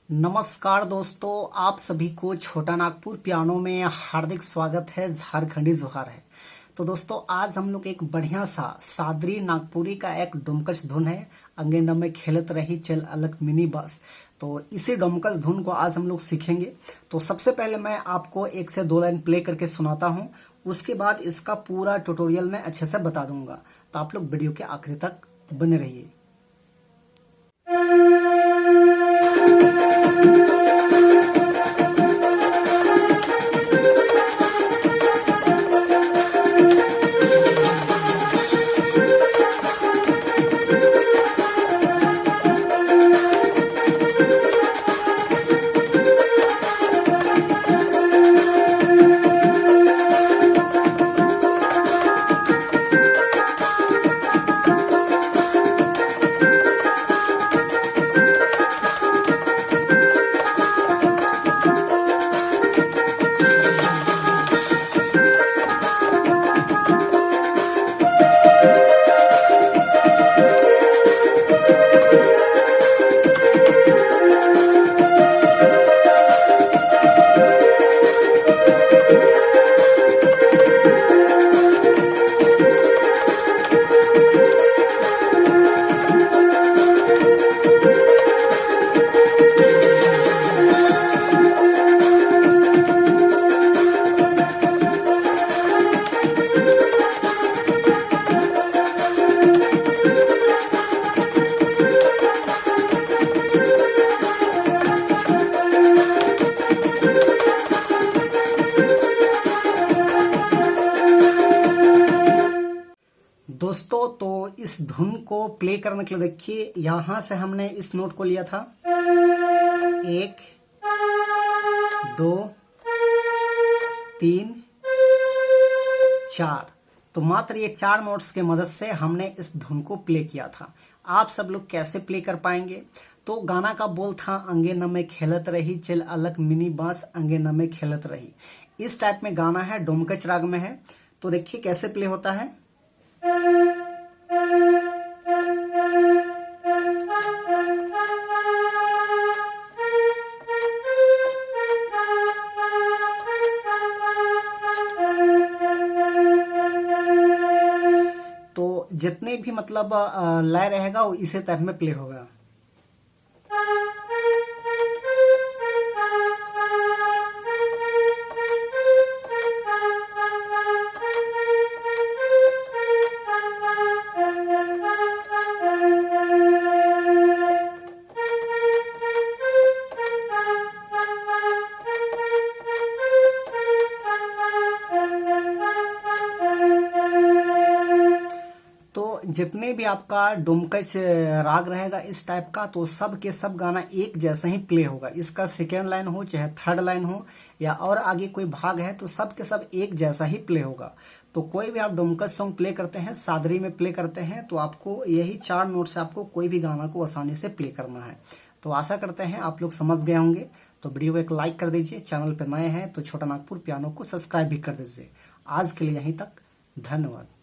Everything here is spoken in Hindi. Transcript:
नमस्कार दोस्तों, आप सभी को छोटा नागपुर पियानो में हार्दिक स्वागत है। झारखंडी जोहार है। तो दोस्तों, आज हम लोग एक बढ़िया सा सादरी नागपुरी का एक डोमकच धुन है, अंगेना में खेलत रही चल अलग मिनी बस। तो इसी डोमकच धुन को आज हम लोग सीखेंगे। तो सबसे पहले मैं आपको 1 से 2 लाइन प्ले करके सुनाता हूँ, उसके बाद इसका पूरा ट्यूटोरियल मैं अच्छे से बता दूंगा। तो आप लोग वीडियो के आखिरी तक बने रहिए। दोस्तों, तो इस धुन को प्ले करने के लिए देखिए, यहां से हमने इस नोट को लिया था 1 2 3 4। तो मात्र ये 4 नोट्स के मदद से हमने इस धुन को प्ले किया था। आप सब लोग कैसे प्ले कर पाएंगे? तो गाना का बोल था अंगेना में खेलत रही चल अलग मिनी बांस अंगेना में खेलत रही। इस टाइप में गाना है, डोमकच राग में है। तो देखिए कैसे प्ले होता है। तो जितने भी मतलब लय रहेगा वो इसी टाइप में प्ले होगा। जितने भी आपका डोमकच राग रहेगा इस टाइप का, तो सब के सब गाना एक जैसा ही प्ले होगा। इसका सेकेंड लाइन हो चाहे थर्ड लाइन हो या और आगे कोई भाग है, तो सब के सब एक जैसा ही प्ले होगा। तो कोई भी आप डोमकच सॉन्ग प्ले करते हैं, सादरी में प्ले करते हैं, तो आपको यही 4 नोट से आपको कोई भी गाना को आसानी से प्ले करना है। तो आशा करते हैं आप लोग समझ गए होंगे। तो वीडियो को एक लाइक कर दीजिए, चैनल पर नए हैं तो छोटा नागपुर पियानो को सब्सक्राइब भी कर दीजिए। आज के लिए यहीं तक, धन्यवाद।